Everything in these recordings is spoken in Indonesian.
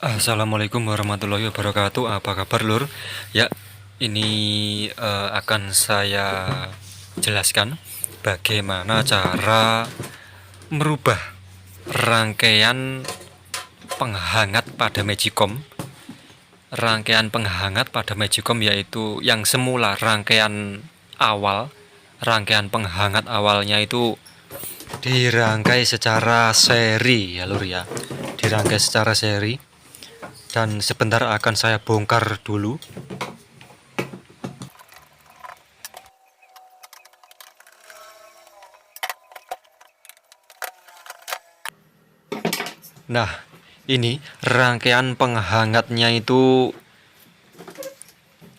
Assalamualaikum warahmatullahi wabarakatuh. Apa kabar, Lur? Ya, ini akan saya jelaskan bagaimana cara merubah rangkaian penghangat pada Magicom. Rangkaian penghangat pada Magicom yaitu yang semula rangkaian penghangat awalnya itu dirangkai secara seri ya, Lur ya. Dirangkai secara seri. Dan sebentar akan saya bongkar dulu. Nah, ini rangkaian penghangatnya itu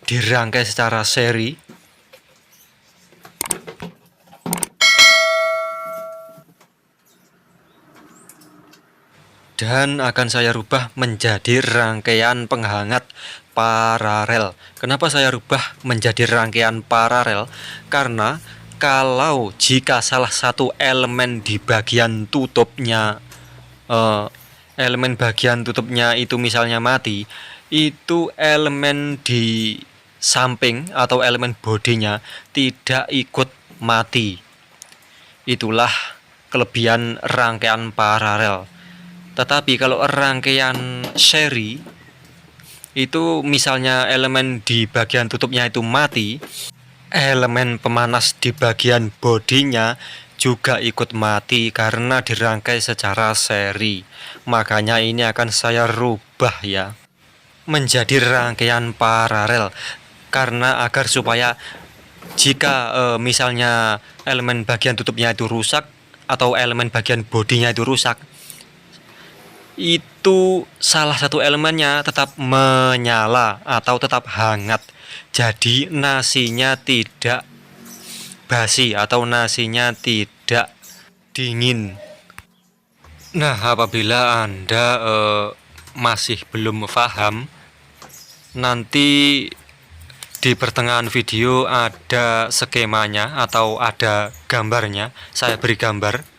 dirangkai secara seri. Dan akan saya rubah menjadi rangkaian penghangat paralel. Kenapa saya rubah menjadi rangkaian paralel? Karena kalau jika salah satu elemen di bagian tutupnya itu misalnya mati, itu elemen di samping atau elemen bodinya tidak ikut mati. Itulah kelebihan rangkaian paralel. Tetapi kalau rangkaian seri itu misalnya elemen di bagian tutupnya itu mati, elemen pemanas di bagian bodinya juga ikut mati karena dirangkai secara seri. Makanya ini akan saya rubah ya menjadi rangkaian paralel, karena agar supaya jika misalnya elemen bagian tutupnya itu rusak atau elemen bagian bodinya itu rusak, itu salah satu elemennya tetap menyala atau tetap hangat. Jadi nasinya tidak basi atau nasinya tidak dingin. Nah, apabila Anda masih belum paham, nanti di pertengahan video ada skemanya atau ada gambarnya, saya beri gambar.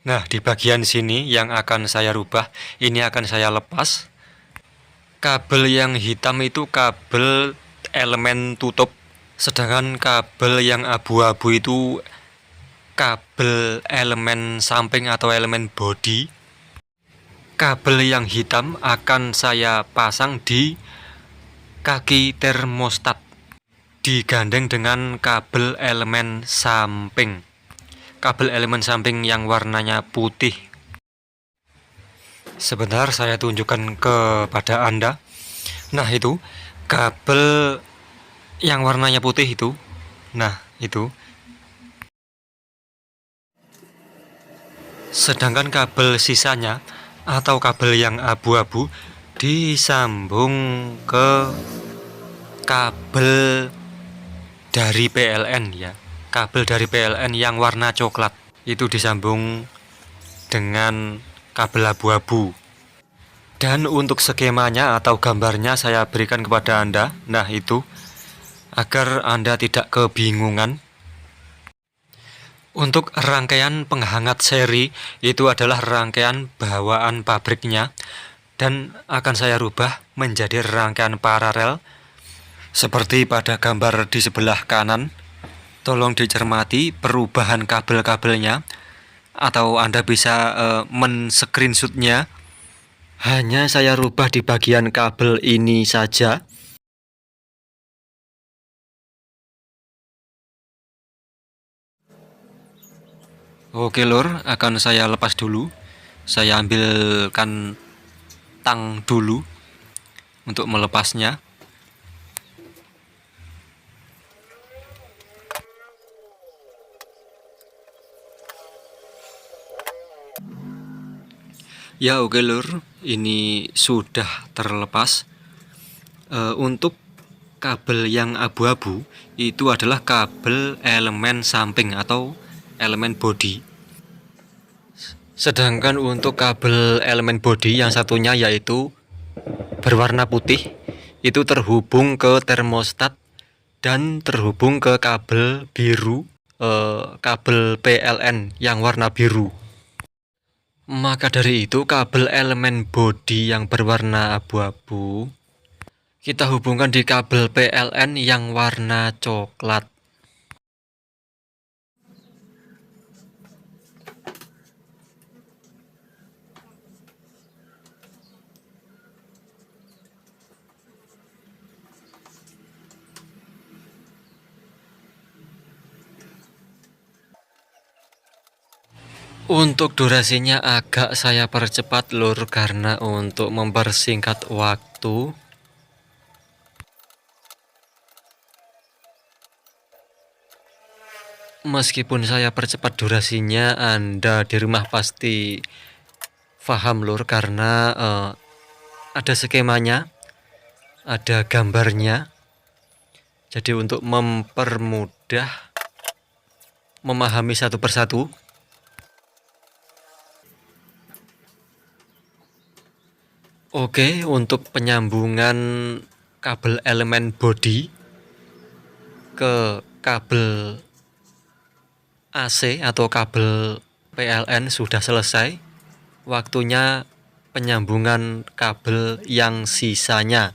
Nah, di bagian sini yang akan saya rubah, ini akan saya lepas. Kabel yang hitam itu kabel elemen tutup, sedangkan kabel yang abu-abu itu kabel elemen samping atau elemen bodi. Kabel yang hitam akan saya pasang di kaki termostat, digandeng dengan kabel elemen samping. Kabel elemen samping yang warnanya putih. Sebentar saya tunjukkan kepada Anda. Nah, itu kabel yang warnanya putih itu. Nah, itu. Sedangkan kabel sisanya atau kabel yang abu-abu disambung ke kabel dari PLN ya. Kabel dari PLN yang warna coklat itu disambung dengan kabel abu-abu. Dan untuk skemanya atau gambarnya saya berikan kepada Anda. Nah, itu agar Anda tidak kebingungan. Untuk rangkaian penghangat seri itu adalah rangkaian bawaan pabriknya, dan akan saya rubah menjadi rangkaian paralel seperti pada gambar di sebelah kanan. Tolong dicermati perubahan kabel-kabelnya, atau Anda bisa men-screenshotnya. Hanya saya rubah di bagian kabel ini saja. Oke, Lur, akan saya lepas dulu. Saya ambilkan tang dulu untuk melepasnya. Ya, oke, Lur, ini sudah terlepas. Untuk kabel yang abu-abu itu adalah kabel elemen samping atau elemen bodi. Sedangkan untuk kabel elemen bodi yang satunya yaitu berwarna putih, itu terhubung ke termostat dan terhubung ke kabel biru, kabel PLN yang warna biru. Maka dari itu kabel elemen bodi yang berwarna abu-abu kita hubungkan di kabel PLN yang warna coklat. Untuk durasinya agak saya percepat lur, karena untuk mempersingkat waktu. Meskipun saya percepat durasinya, Anda di rumah pasti paham lur, karena ada skemanya, ada gambarnya. Jadi untuk mempermudah memahami satu persatu, oke, untuk penyambungan kabel elemen bodi ke kabel AC atau kabel PLN sudah selesai. Waktunya penyambungan kabel yang sisanya,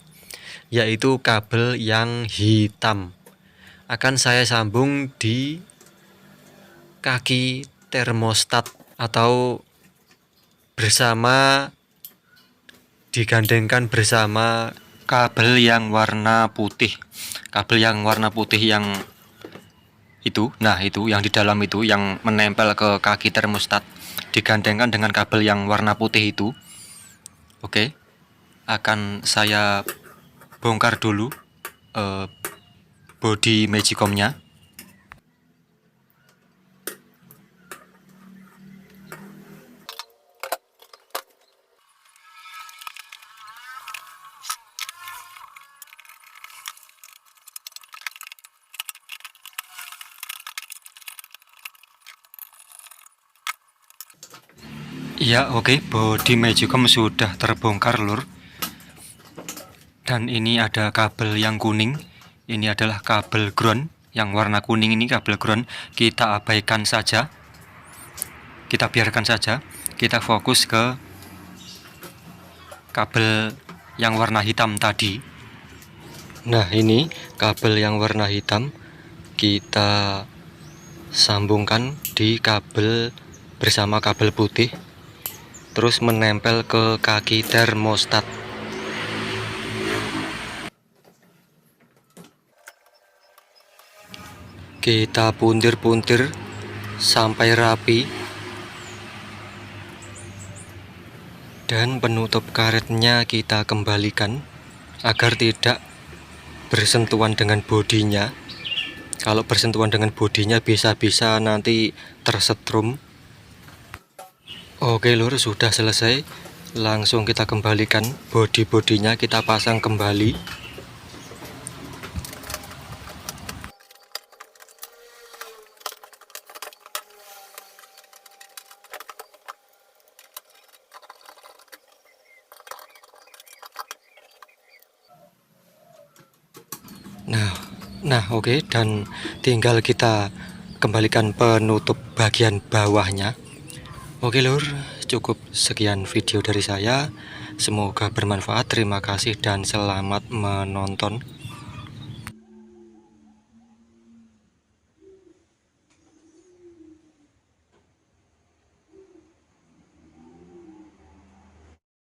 yaitu kabel yang hitam, akan saya sambung di kaki termostat atau digandengkan bersama kabel yang warna putih. Kabel yang warna putih yang itu, nah itu yang di dalam itu yang menempel ke kaki termostat digandengkan dengan kabel yang warna putih itu. Oke, akan saya bongkar dulu bodi Magicom-nya. Ya, oke, bodi Magicom sudah terbongkar lur. Dan ini ada kabel yang kuning. Ini adalah kabel ground. Yang warna kuning ini kabel ground. Kita abaikan saja. Kita biarkan saja. Kita fokus ke kabel yang warna hitam tadi. Nah, ini kabel yang warna hitam kita sambungkan di kabel bersama kabel putih, terus menempel ke kaki termostat. Kita puntir-puntir sampai rapi, dan penutup karetnya kita kembalikan agar tidak bersentuhan dengan bodinya. Kalau bersentuhan dengan bodinya bisa-bisa nanti tersetrum. Oke lur, sudah selesai. Langsung kita kembalikan bodi-bodinya, kita pasang kembali. Nah, oke, dan tinggal kita kembalikan penutup bagian bawahnya. Oke lur, cukup sekian video dari saya. Semoga bermanfaat. Terima kasih dan selamat menonton.